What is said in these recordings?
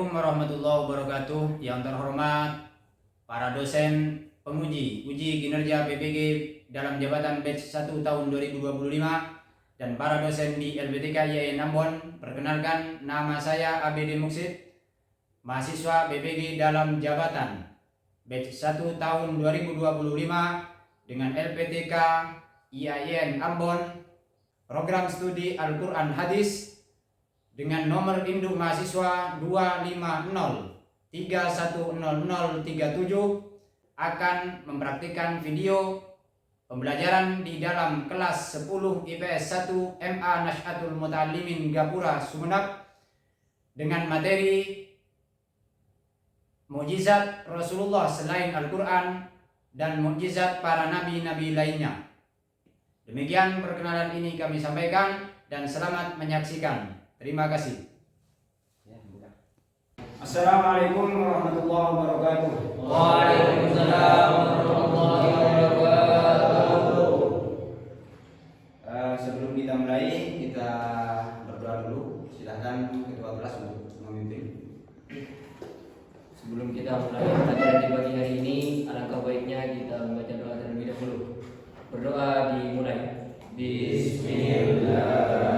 Assalamualaikum warahmatullahi wabarakatuh. Yang terhormat para dosen penguji uji kinerja PPG dalam jabatan batch 1 tahun 2025 dan para dosen di LPTK IAIN Ambon. Perkenalkan, nama saya ABD Muksid, mahasiswa PPG dalam jabatan batch 1 tahun 2025 dengan LPTK IAIN Ambon, program studi Al-Quran Hadis dengan nomor induk mahasiswa 250310037 akan mempraktikkan video pembelajaran di dalam kelas 10 IPS 1 MA Nashatul Muta'allimin Gapura Sumeneb dengan materi mukjizat Rasulullah selain Al-Quran dan mukjizat para nabi-nabi lainnya. Demikian perkenalan ini kami sampaikan dan selamat menyaksikan. Terima kasih. Assalamualaikum warahmatullahi wabarakatuh. Waalaikumsalam warahmatullahi wabarakatuh. Sebelum kita mulai, kita berdoa dulu. Silahkan ketua kelas untuk memimpin. Sebelum kita mulai pelajaran di pagi hari ini, alangkah baiknya kita membaca doa terlebih dahulu. Berdoa dimulai. Bismillahirrahmanirrahim.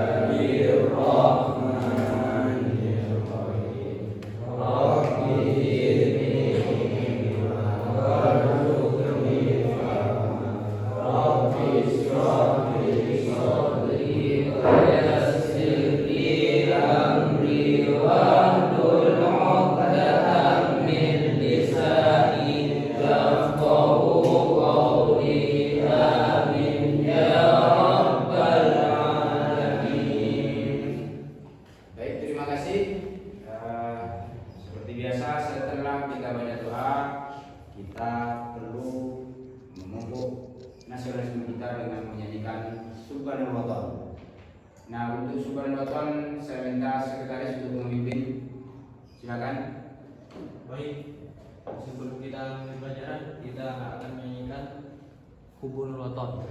Nah, untuk Subhanallah saya minta sekretaris untuk memimpin. Silakan. Baik, sebelum kita mulai pelajaran, kita akan menyanyikan Hubunul Waton.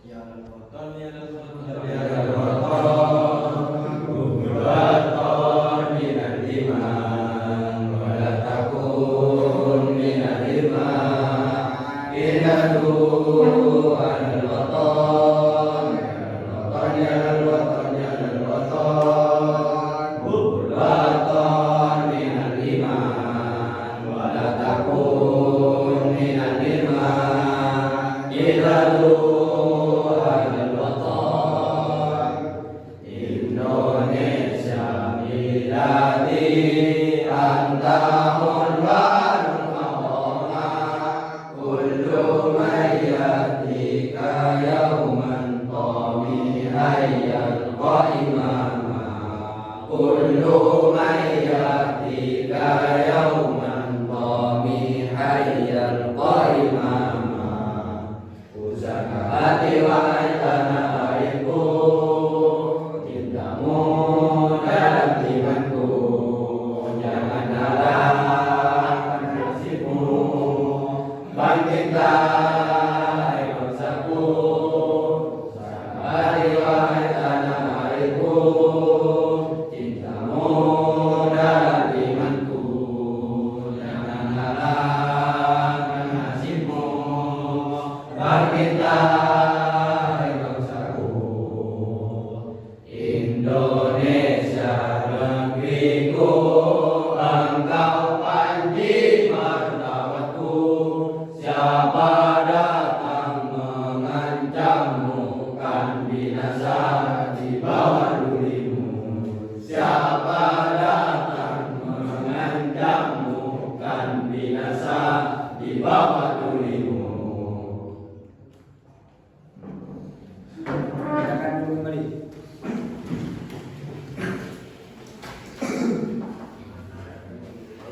Ya Waton, ya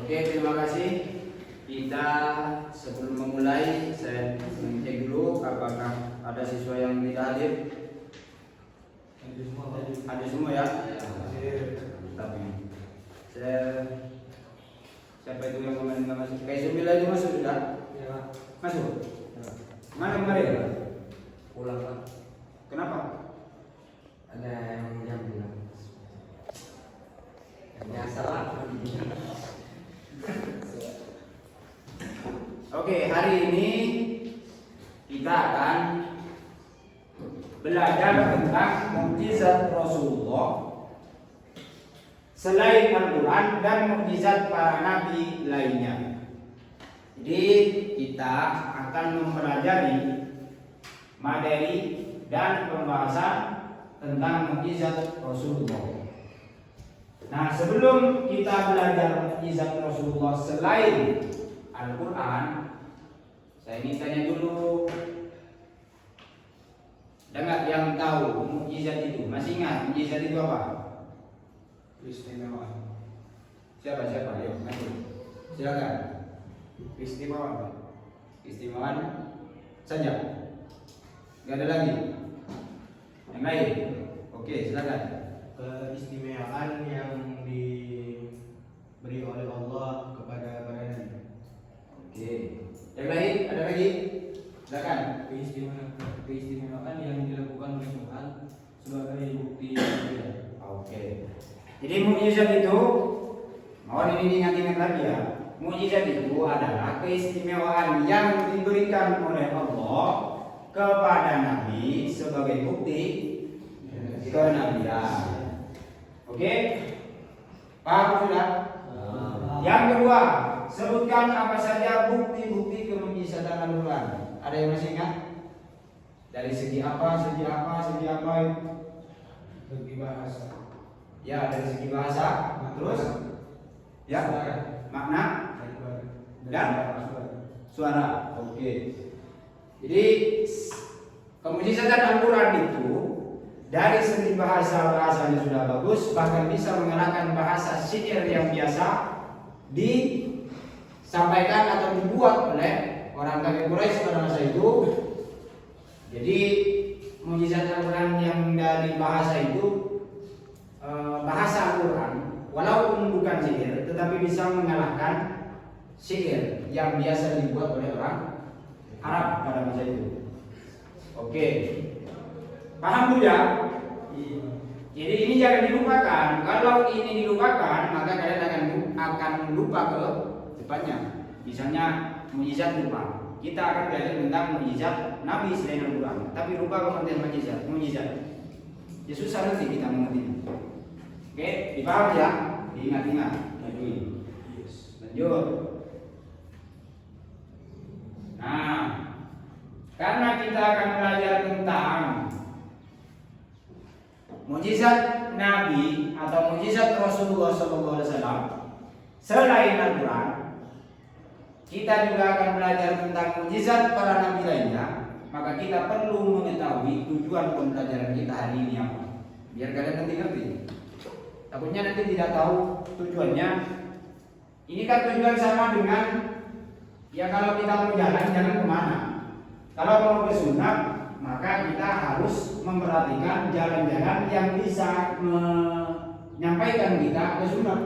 Oke, terima kasih. Kita sebelum memulai, saya mengecek dulu apakah ada siswa yang tidak hadir. Hadir semua ya? Tapi siapa itu yang kemarin nggak masuk? Kayak 9 itu masuk sudah? Masuk. Mansur? Mana kemarin? Pulang Pak. Kenapa? Ada yang bilang. Biasa lah. Oke, hari ini kita akan belajar tentang mukjizat Rasulullah selain Al-Quran dan mukjizat para nabi lainnya. Jadi kita akan mempelajari materi dan pembahasan tentang mukjizat Rasulullah. Nah, sebelum kita belajar mukjizat Rasulullah selain Al-Quran, saya ingin tanya dulu, ada nggak yang tahu mukjizat itu? Masih ingat mukjizat itu apa? Keistimewaan. Siapa? Ayo, maju. Silakan. Keistimewaan. Keistimewaan saja. Nggak ada lagi. Yang lain? Oke, silakan. Keistimewaan yang diberi oleh Allah kepada para nabi. Oke. Yang lain? Ada lagi? Silakan. Keistimewaan yang dilakukan oleh Tuhan sebagai bukti. Oke. Jadi mukjizat itu, mohon ini diingat-ingat lagi ya. Mukjizat itu adalah keistimewaan yang diberikan oleh Allah kepada Nabi sebagai bukti kenabian. Oke? Paham sudah? Yang kedua, sebutkan apa saja bukti-bukti kemujizatan Al-Quran. Ada yang masih ingat? Dari segi apa? Segi bahasa. Ya, dari segi bahasa. Terus? Ya, makna dan suara. Oke. Jadi kemujizatan Al-Quran itu dari segi bahasanya sudah bagus, bahkan bisa mengalahkan bahasa syair yang biasa disampaikan atau dibuat oleh orang kafir Quraisy pada masa itu. Jadi mukjizat Al-Quran yang dari bahasa itu, bahasa Al-Quran walaupun bukan syair tetapi bisa mengalahkan syair yang biasa dibuat oleh orang Arab pada masa itu. Oke, paham dulu ya? Jadi ini jangan dilupakan. Kalau ini dilupakan maka kalian akan lupa ke depannya. Misalnya mukjizat lupa. Kita akan belajar tentang mukjizat Nabi selain Al-Quran, tapi lupa pengertian mukjizat. Ya susah nanti kita mengerti. Oke, dipaham ya? Diingat-ingat. Lanjut. Nah, karena kita akan belajar tentang mukjizat Nabi atau mukjizat Rasulullah SAW selain Al-Quran, kita juga akan belajar tentang mukjizat para nabi lainnya. Maka kita perlu mengetahui tujuan pembelajaran kita hari ini apa, biar kalian nanti ngerti. Takutnya nanti tidak tahu tujuannya. Ini kan tujuan sama dengan ya kalau kita mau jalan kemana. Kalau mau ke sunat, maka kita harus memperhatikan jalan-jalan yang bisa menyampaikan kita ke sunat.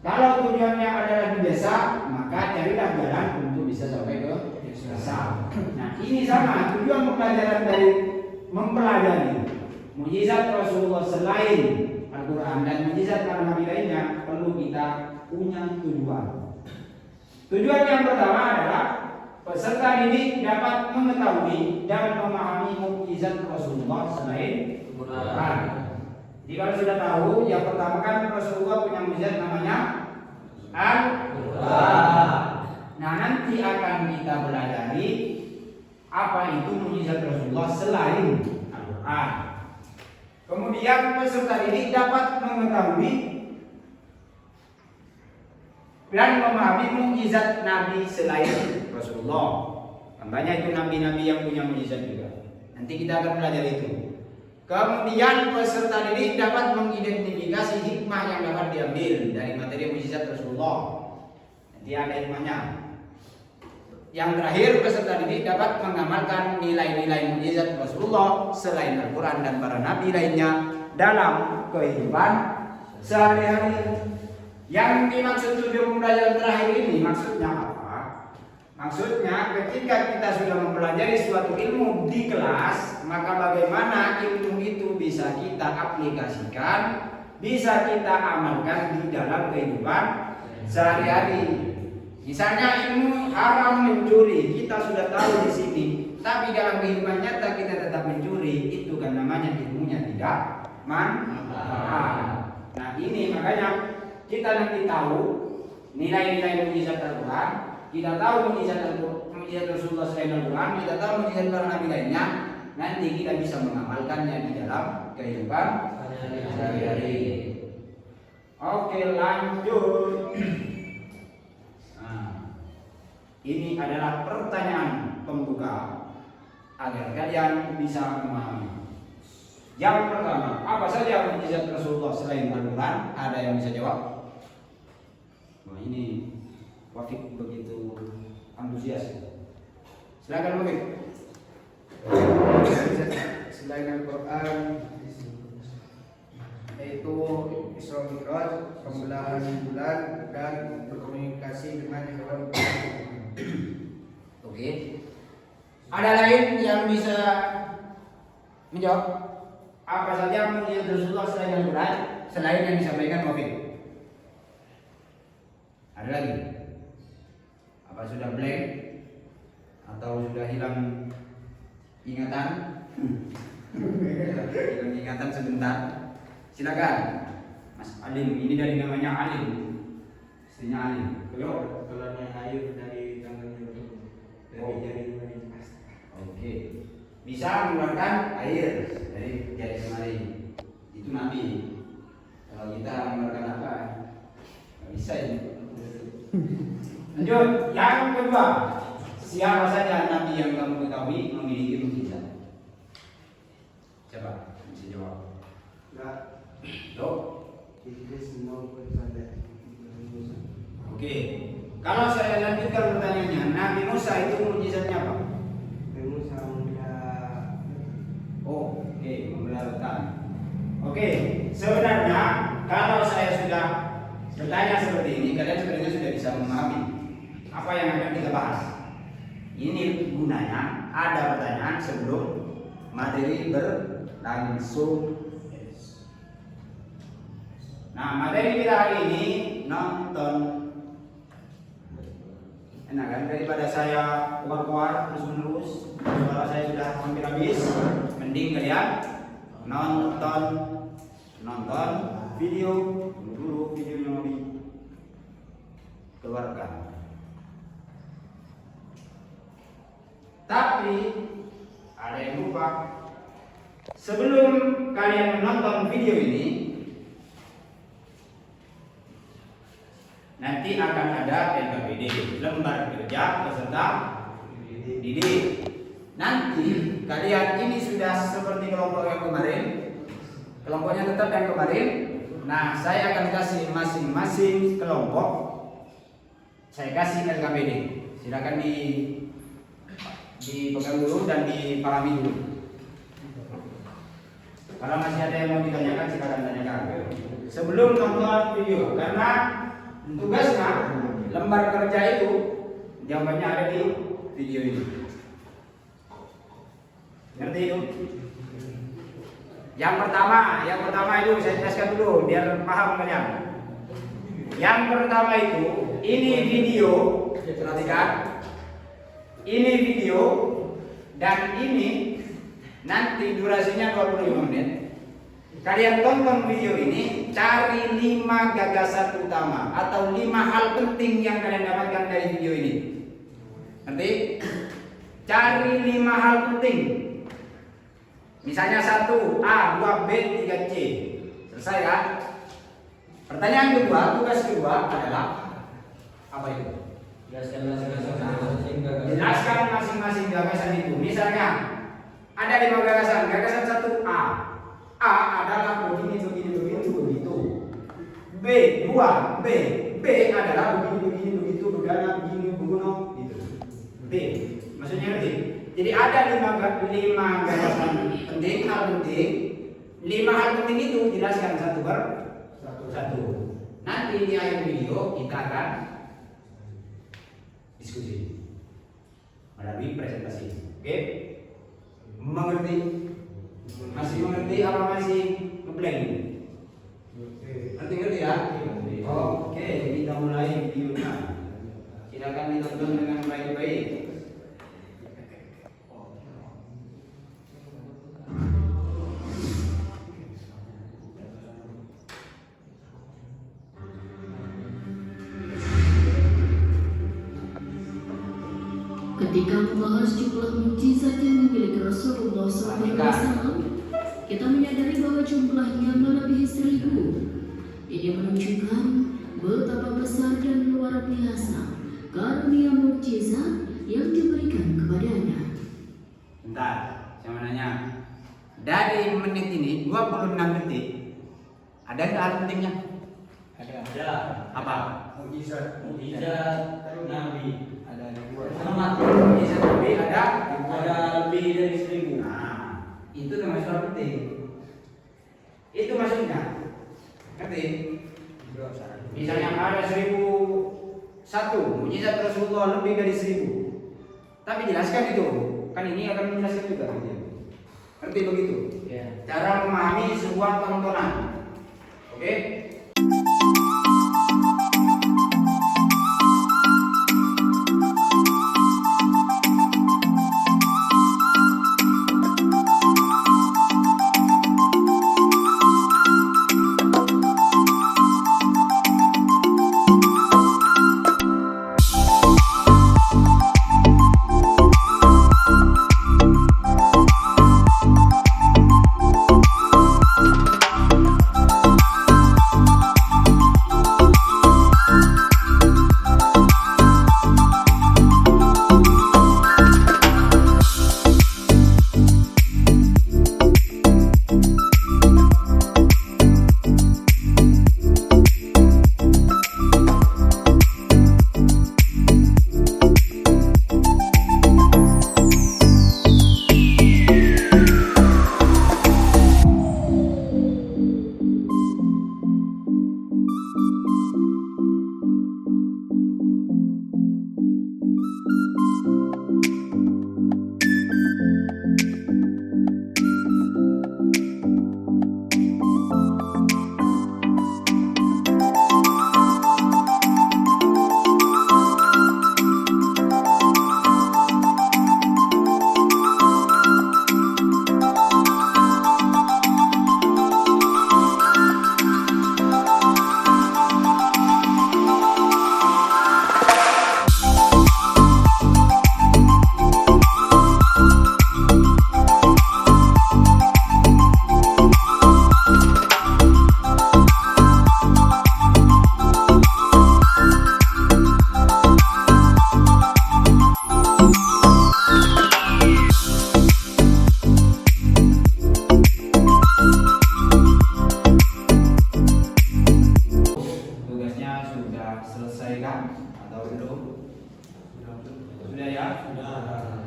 Kalau tujuannya adalah di desa, maka carilah jalan untuk bisa sampai ke desa. Nah, ini sama tujuan pembelajaran dari mempelajari mukjizat Rasulullah selain Al-Quran dan mukjizat para nabi lainnya, perlu kita punya tujuan. Tujuan yang pertama adalah peserta didik dapat mengetahui dan memahami mukjizat Rasulullah selain Al-Quran. Jadi kalau sudah tahu, yang pertama kan Rasulullah punya mukjizat namanya Al-Quran. Nah, nanti akan kita pelajari apa itu mukjizat Rasulullah selain Al-Quran. Kemudian peserta didik dapat mengetahui dan memahami mukjizat Nabi selain Rasulullah. Contohnya itu nabi-nabi yang punya mukjizat juga. Nanti kita akan belajar itu. Kemudian peserta didik dapat mengidentifikasi hikmah yang dapat diambil dari materi mukjizat Rasulullah. Nanti ada hikmahnya. Yang terakhir, peserta didik dapat mengamalkan nilai-nilai mukjizat Rasulullah selain Al-Quran dan para nabi lainnya dalam kehidupan sehari-hari. Yang dimaksud tujuan pembelajaran terakhir ini maksudnya apa? Maksudnya ketika kita sudah mempelajari suatu ilmu di kelas, maka bagaimana ilmu itu bisa kita aplikasikan, bisa kita amalkan di dalam kehidupan sehari-hari. Misalnya ilmu haram mencuri, kita sudah tahu di sini, tapi dalam kehidupan nyata kita tetap mencuri, itu kan namanya ilmunya tidak manfaat. Nah ini makanya kita nanti tahu nilai-nilai mukjizat Al-Quran, kita tahu mukjizat Rasulullah selain Al-Quran, kita tahu mukjizat para nabi lainnya, nanti kita bisa mengamalkannya di dalam kehidupan sehari-hari. Oke, lanjut. Nah, ini adalah pertanyaan pembuka agar kalian bisa memahami. Yang pertama, apa saja mukjizat Rasulullah selain Al-Quran? Ada yang bisa jawab? Nah, ini Wafik begitu antusias. Silakan Wafik. Selain Al-Quran, yaitu Isra Mi'raj, pembelahan bulan, dan berkomunikasi dengan hewan. Oke. Ada lain yang bisa menjawab? Apa saja mukjizat Rasulullah selain Al-Quran, selain yang disampaikan Wafik? Ada lagi? Apa sudah blank? Atau sudah hilang ingatan? Hilang ingatan sebentar. Silakan, Mas Alim. Ini dari namanya Alim. Istrinya Alim. Belum? Keluarnya air dari tangannya dari jari jari. Oke. Bisa mengeluarkan air dari jari jemari. Itu Nabi. Kalau kita mengeluarkan apa? Nggak bisa ini. Lanjut, yang kedua, siapa saja Nabi yang kamu ketahui memiliki mukjizat? Coba, bisa jawab. Enggak. Tuh. Iblis mau bersalah. Oke. Kalau saya lanjutkan pertanyaannya, Nabi Musa itu mukjizatnya apa? Musa mulia. Oh, oke, membelah lautan. Oke, sebenarnya kalau saya sudah bertanya seperti ini, kalian sebenarnya sudah bisa memahami apa yang akan kita bahas. Ini gunanya ada pertanyaan sebelum materi berlangsung. Nah, materi kita hari ini nonton. Enak kan, daripada saya keluar terus menerus, kalau saya sudah hampir habis, mending kalian nonton video dulu, videonya mau dikeluarkan. Tapi ada yang lupa. Sebelum kalian menonton video ini, nanti akan ada LKPD, lembar kerja peserta didik. Nanti kalian ini sudah seperti kelompok yang kemarin, kelompoknya tetap yang kemarin. Nah, saya akan kasih masing-masing kelompok, saya kasih LKPD. Silakan dipegang dulu dan dipahami dulu. Kalau masih ada yang mau ditanyakan, silakan tanyakan. Sebelum nonton video, karena tugasnya lembar kerja itu jawabannya ada di video ini. Ngerti itu? Yang pertama itu saya jelaskan dulu biar paham kalian. Yang pertama itu, ini video, perhatikan. Ini video dan ini nanti durasinya 25 menit. Kalian tonton video ini, cari 5 gagasan utama atau 5 hal penting yang kalian dapatkan dari video ini. Nanti cari 5 hal penting. Misalnya 1A, 2B, 3C. Selesai kan? Pertanyaan kedua, tugas kedua adalah apa itu? Jelaskan masing-masing gagasan itu. Misalnya ada 5 gagasan. Gagasan 1A. A adalah begini begitu. B 2 B adalah begini begitu begana begini begono gitu. B maksudnya ngerti? Jadi ada 5 gagasan penting, hal penting. 5 hal penting itu jelaskan satu per satu. Nanti di akhir video kita akan diskusi. melalui presentasi. Oke? Mengerti? Masih mengerti apa masih ngeblank? Ngerti ya? Oke, kita mulai videonya. Silakan ditonton dengan baik-baik. Ketika membahas jumlah mukjizat yang dimiliki Rasulullah SAW, kita menyadari bahwa jumlahnya melebihi 1000. Ini menunjukkan betapa besar dan luar biasa karunia mukjizat yang diberikan kepadanya. Bentar, saya mau nanya. Dari menit ini 26 detik, ada nggak hal pentingnya? Ada. Apa? Mukjizat. Mukjizat Nabi. Ada dua. Mukjizat Nabi ada. Ada lebih dari 1000. Nah, itu termasuk hal penting. Itu maksudnya. Ngerti? Misalnya ada 1001 mukjizat Rasulullah lebih dari 1000. Tapi jelaskan itu. Kan ini akan menjelaskan juga. Ngerti begitu? Ya. Cara memahami sebuah tontonan. Oke?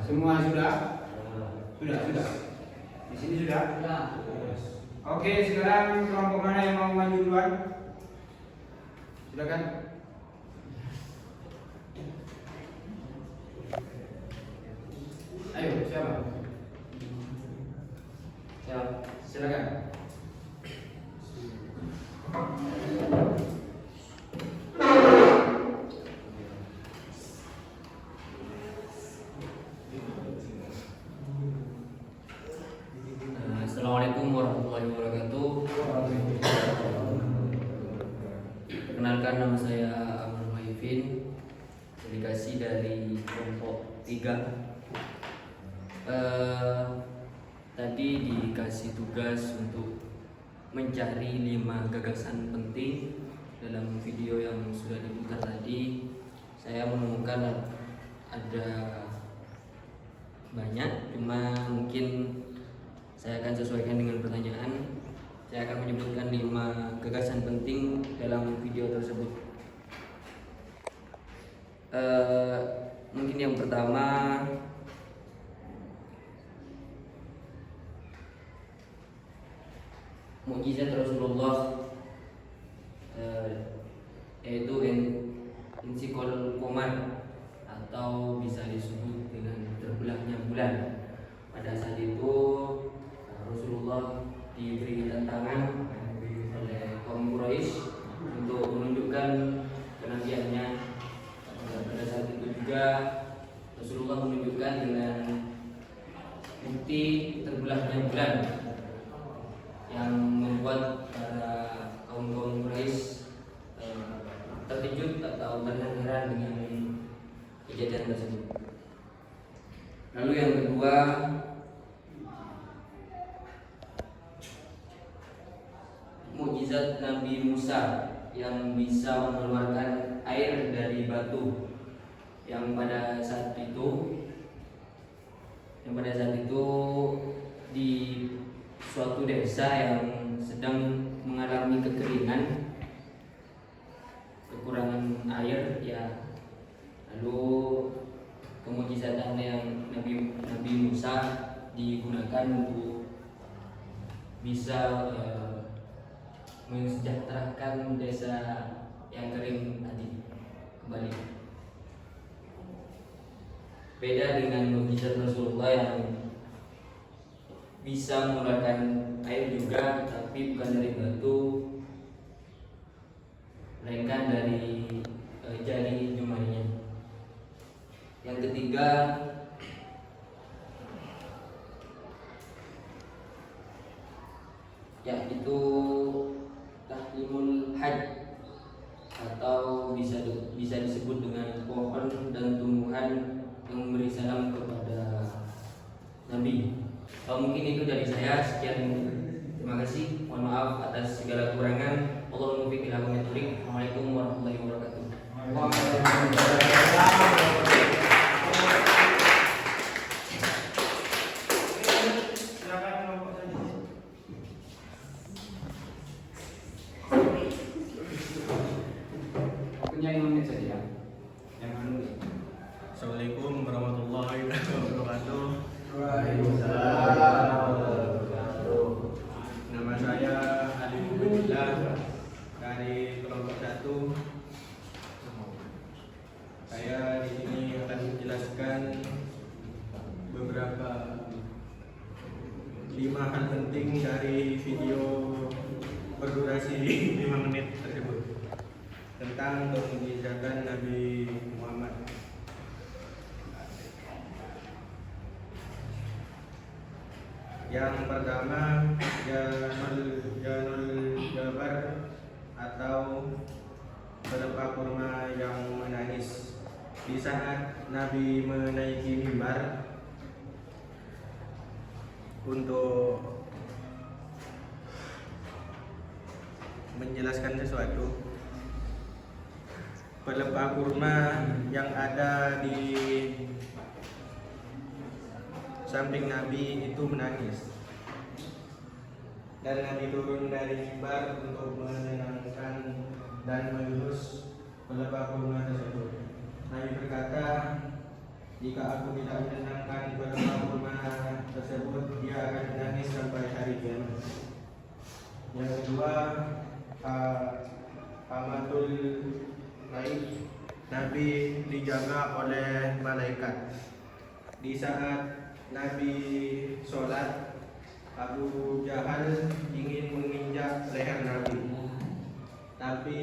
Semua sudah? Sudah. Di sini sudah? Oke, sekarang kelompok mana yang mau maju duluan? Silakan. Ayo, siapa? Silakan. Assalamualaikum warahmatullahi wabarakatuh. Perkenalkan, nama saya Amal Maifin, delegasi dari kelompok 3. Tadi dikasih tugas untuk mencari 5 gagasan penting. Dalam video yang sudah diputar tadi, saya menemukan ada banyak, cuma mungkin saya akan sesuaikan dengan pertanyaan. Saya akan menyebutkan 5 gagasan penting dalam video tersebut. Mungkin yang pertama, mukjizat Rasulullah, yaitu Insikol Komar, atau bisa disebut dengan Rasulullah menunjukkan dengan bukti terbelahnya bulan yang membuat para kaum Quraisy terkejut atau terheran dengan kejadian tersebut. Lalu yang kedua, mukjizat Nabi Musa yang bisa mengeluarkan air dari batu yang pada saat itu di suatu desa yang sedang mengalami kekeringan, kekurangan air ya. Lalu kemujizatan yang Nabi Musa digunakan untuk bisa mensejahterakan desa yang kering tadi kembali. Beda dengan mukjizat Rasulullah yang bisa mengeluarkan air juga, tapi bukan dari batu, melainkan dari jari jemarinya. Yang ketiga, yaitu tahlimul hajj, atau bisa disebut dengan pohon dan tumbuhan yang memberi salam kepada Nabi. Mungkin itu dari saya. Sekian, terima kasih. Mohon maaf atas segala kekurangan. Allahumma muwaffiq ila aqwamit thoriq. Assalamualaikum warahmatullahi wabarakatuh. Punya 5 menit saja. Yang anu. Assalamualaikum warahmatullahi wabarakatuh. Nama saya Ali Ubedillah dari kelompok 1. Saya di sini akan menjelaskan beberapa 5 hal penting dari video berdurasi 5 menit tersebut tentang kemujizatan Nabi Muhammad. Yang pertama, Janul Jabar atau pelepah kurma yang menangis. Di saat Nabi menaiki mimbar untuk menjelaskan sesuatu, pelepah kurma yang ada di samping Nabi itu menangis, dan Nabi turun dari mimbar untuk menenangkan dan mengelus pelepah kurma tersebut. Nabi berkata, jika aku tidak menenangkan pelepah kurma tersebut, dia akan menangis sampai hari kiamat. Yang kedua, Amatul Lail, Nabi dijaga oleh malaikat. Di saat Nabi sholat, Abu Jahal ingin menginjak leher Nabi, tapi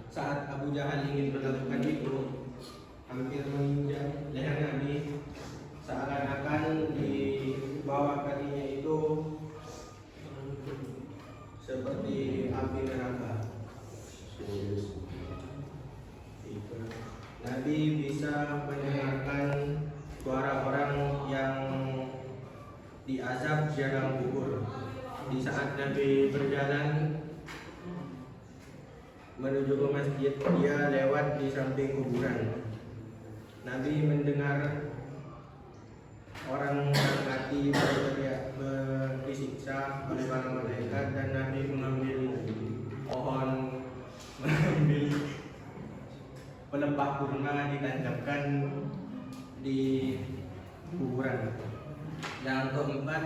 saat Abu Jahal ingin melakukan itu, hampir menginjak leher Nabi, seakan-akan di bawah kakinya itu seperti api neraka. Nabi bisa mendengarkan suara orang yang diazab di dalam kubur. Di saat Nabi berjalan menuju ke masjid, dia lewat di samping kuburan. Nabi mendengar orang mati berteriak disiksa oleh para malaikat, dan Nabi mengambil pelepah kurma ditancapkan di kuburan. Yang keempat,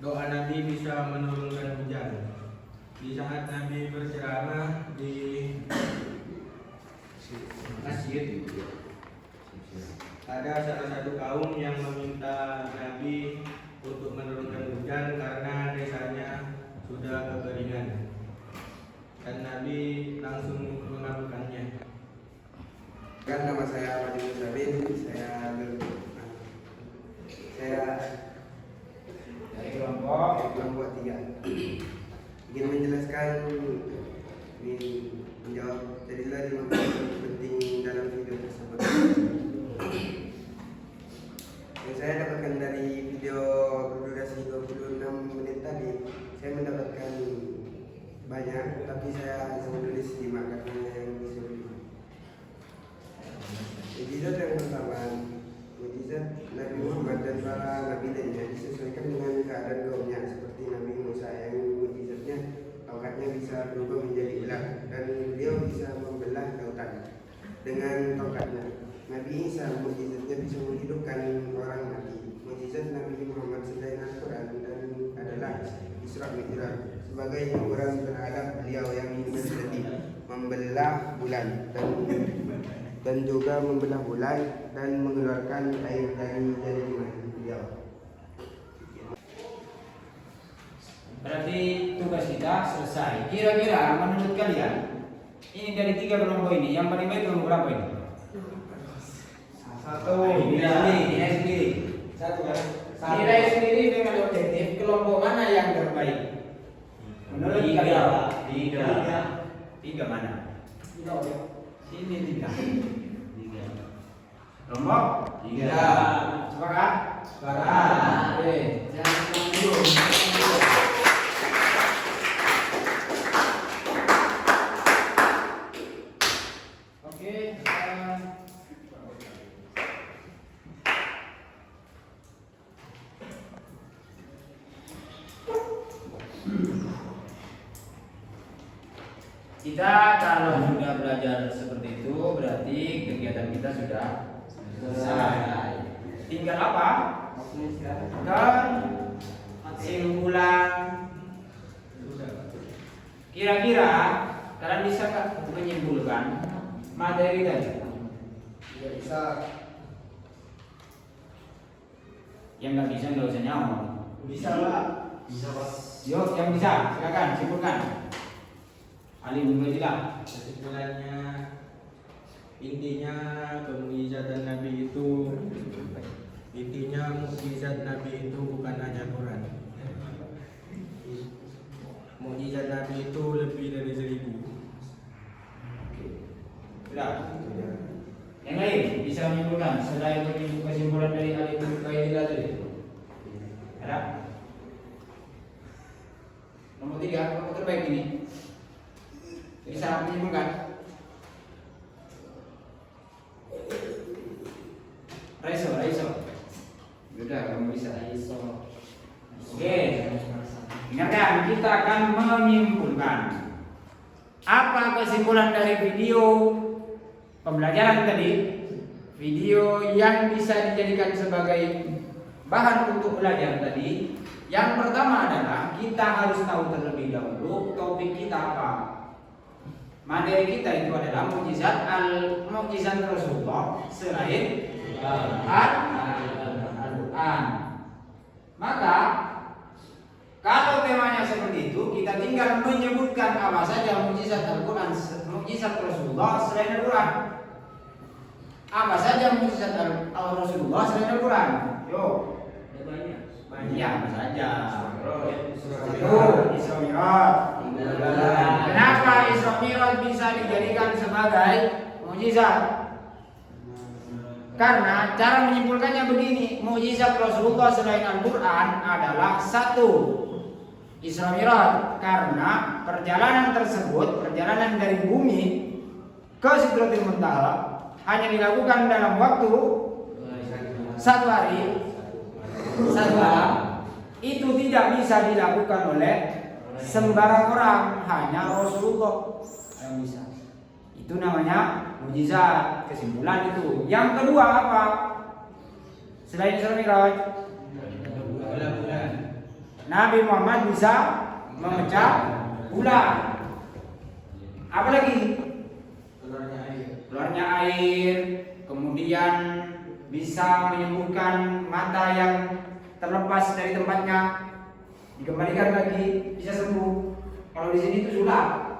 doa Nabi bisa menurunkan hujan. Di saat Nabi berceramah di masjid, ada salah satu kaum yang meminta Nabi untuk menurunkan hujan karena desanya sudah kekeringan, dan Nabi langsung mengabulkannya. Nama saya Fadil Sabin, saya dari kelompok kelompok 3. Ingin menjelaskan menjawab jadilah 5 poin penting dalam video tersebut. Yang saya dapatkan dari video berdurasi 26 menit tadi, saya mendapatkan banyak, tapi saya hanya menulis 5 karena yang disuruh. Mukjizat yang pertama, mukjizat Nabi Muhammad dan para nabi lainnya disesuaikan dengan keadaan kaumnya, seperti Nabi Musa yang mukjizatnya tongkatnya bisa berubah menjadi ular dan beliau bisa membelah lautan dengan tongkatnya. Nabi Isa mukjizatnya bisa menghidupkan orang mati. Mukjizat Nabi Muhammad selain Al-Quran dan adalah Isra Mi'raj sebagai ukuran terhadap beliau yang menjadi membelah bulan dan juga membelah bulan dan mengeluarkan air dari jari beliau. Berarti tugas kita selesai. Kira-kira menurut kalian ini dari 3 kelompok ini yang paling baik kelompok berapa ini? 1. Nilai sendiri. 1 kan? Nilai sendiri dengan objektif kelompok mana yang terbaik? Menurut kalian? 3 mana? Sini 3. Kelompok 3. Sepakat? Sepakat. Oke, jangan dulu. Oke, kita kalau sudah belajar seperti itu berarti kegiatan kita sudah selesai. Tinggal apa? Kesimpulan. Kira-kira kalian bisa nggak menyimpulkan materi tadi? Tidak bisa. Yang nggak bisa nggak usah nyawa. Bisa Pak. Bisa Pak. Yuk, yang bisa silakan simpulkan. Ali Mubajilah. Kesimpulannya, intinya mukjizat Nabi itu bukan hanya Quran. Mukjizat Nabi itu lebih dari 1000. Sudah. Yang lain bisa menyimpulkan selain kesimpulan dari Ali Mubajilah tadi. Ada? Nomor 3, nomor terbaik ini. Bisa menyimpulkan? Raiso. Sudah, kamu bisa. Oke. Ingatkan, kita akan menyimpulkan. Apa kesimpulan dari video pembelajaran tadi? Video yang bisa dijadikan sebagai bahan untuk belajar tadi. Yang pertama adalah kita harus tahu terlebih dahulu topik kita apa. Materi kita itu adalah mukjizat Rasulullah selain Al-Quran. Maka kalau temanya seperti itu, kita tinggal menyebutkan apa saja mukjizat Al-Quran, mukjizat Rasulullah selain Al-Quran. Apa saja mukjizat Rasulullah selain Al-Quran? Yuk. Banyak apa saja. Isra Mi'raj. Kenapa Isra Mi'raj bisa dijadikan sebagai mukjizat? Karena cara menyimpulkannya begini, mukjizat Rasulullah selain Al-Quran adalah 1. Isra Mi'raj, karena perjalanan tersebut, perjalanan dari bumi ke Sidratul Muntaha hanya dilakukan dalam waktu 1 hari, 1 malam. Itu tidak bisa dilakukan oleh sembarang orang, hanya Rasulullah yang bisa. Itu namanya mukjizat. Kesimpulan itu. Yang kedua apa? Selain Isra Mi'raj, Nabi Muhammad bisa memecah bulan. Apa lagi? Keluarnya air. Kemudian bisa menyembuhkan mata yang terlepas dari tempatnya, dikembalikan lagi, bisa sembuh. Kalau di sini itu sulap.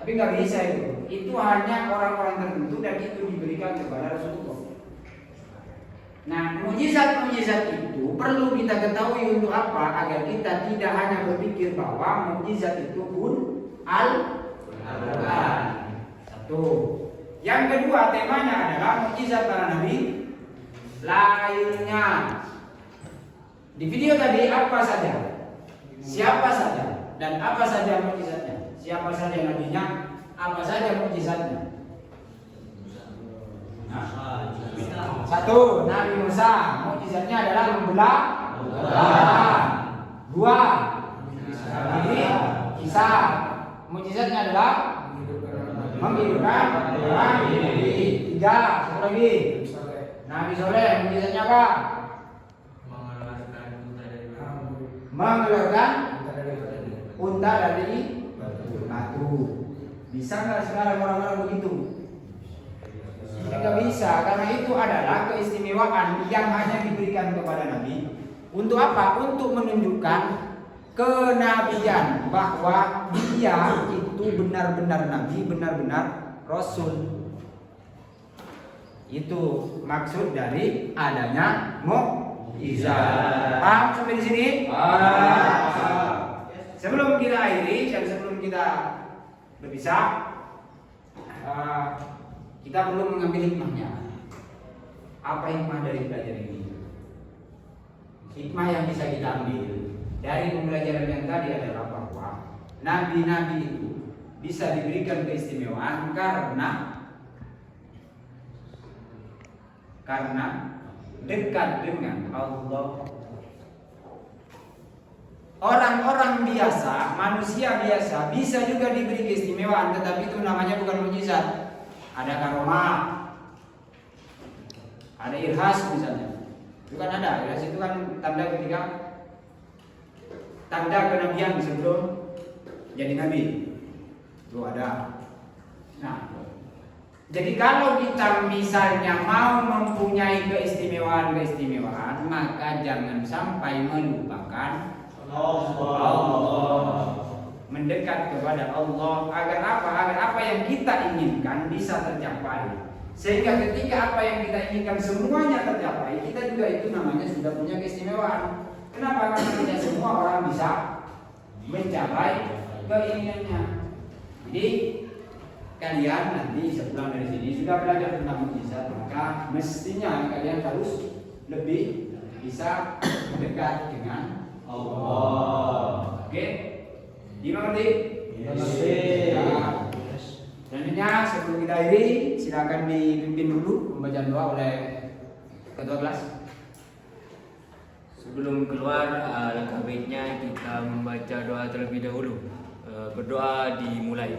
Tapi nggak bisa itu. Itu hanya orang-orang tertentu dan itu diberikan kepada Rasulullah. Nah, mukjizat-mukjizat itu perlu kita ketahui untuk apa? Agar kita tidak hanya berpikir bahwa mukjizat itu pun Al-Quran. Satu. Yang kedua, temanya adalah mukjizat para nabi lainnya. Di video tadi apa saja, siapa saja, dan apa saja mukjizatnya. Siapa saja nabinya, apa saja mukjizatnya. Nah, satu, Nabi Musa, mukjizatnya adalah membelah lautan. Dua, Nabi Isa, mukjizatnya adalah menghidupkan orang. Tiga, satu lagi, Nabi Soleh, mukjizatnya apa? Mengeluarkan unta dari batu. Bisa nggak sekarang orang-orang begitu? Tidak bisa, karena itu adalah keistimewaan yang hanya diberikan kepada Nabi. Untuk apa? Untuk menunjukkan kenabian, bahwa dia itu benar-benar Nabi, benar-benar Rasul. Itu maksud dari adanya mukjizat. Paham sampai di sini? Sebelum kita akhiri dan sebelum kita berpisah, kita perlu mengambil hikmahnya. Apa hikmah dari belajar ini? Hikmah yang bisa kita ambil dari pembelajaran yang tadi adalah bahwa nabi-nabi itu bisa diberikan keistimewaan karena dekat dengan Allah. Orang-orang biasa, manusia biasa bisa juga diberi keistimewaan, tetapi itu namanya bukan mukjizat. Ada karomah, ada irhas misalnya. Itu kan ada, irhas itu kan tanda kenabian sebelum jadi nabi. Itu ada. Nah, jadi kalau kita misalnya mau mempunyai keistimewaan, maka jangan sampai melupakan Allah. Mendekat kepada Allah agar apa? Agar apa yang kita inginkan bisa tercapai. Sehingga ketika apa yang kita inginkan semuanya tercapai, kita juga itu namanya sudah punya keistimewaan. Kenapa? Karena tidak semua orang bisa mencapai keinginannya. Jadi kalian nanti sepulang dari sini sudah belajar tentang mukjizat, maka mestinya kalian harus lebih bisa mendekat dengan Allah. Oke? Dimengerti? Selanjutnya sebelum kita akhiri, silakan dipimpin dulu pembacaan doa oleh ketua kelas. Sebelum keluar, alangkah baiknya kita membaca doa terlebih dahulu. Berdoa dimulai.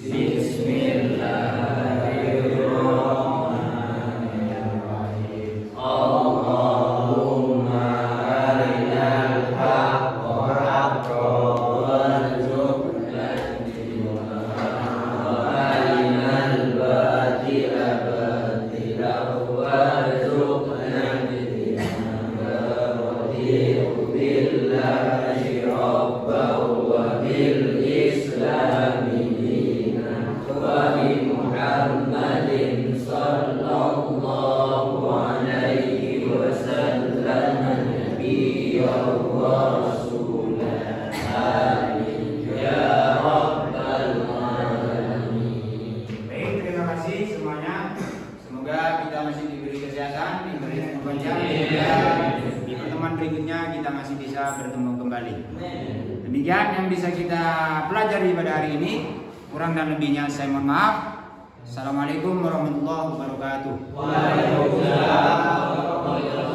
Bismillahirrahmanirrahim. Allahumma arinal haqqa haqqan warzuqna ittiba'ahu wa arinal batila batilan warzuqna ijtinabahu. Raditu billahi rabban wa bil islami wa bi Muhammadin sallallahu alaihi wasallam nabiyyan wa rasulan. Amin ya rabbal alamin. Baik, terima kasih semuanya. Semoga kita masih diberi kesehatan, diberi kepanjangan, di pertemuan berikutnya kita masih bisa bertemu kembali. Demikian yang bisa kita pelajari pada hari ini. Kurang dan lebihnya saya mohon maaf. Assalamualaikum warahmatullahi wabarakatuh. Waalaikumsalam warahmatullahi wabarakatuh.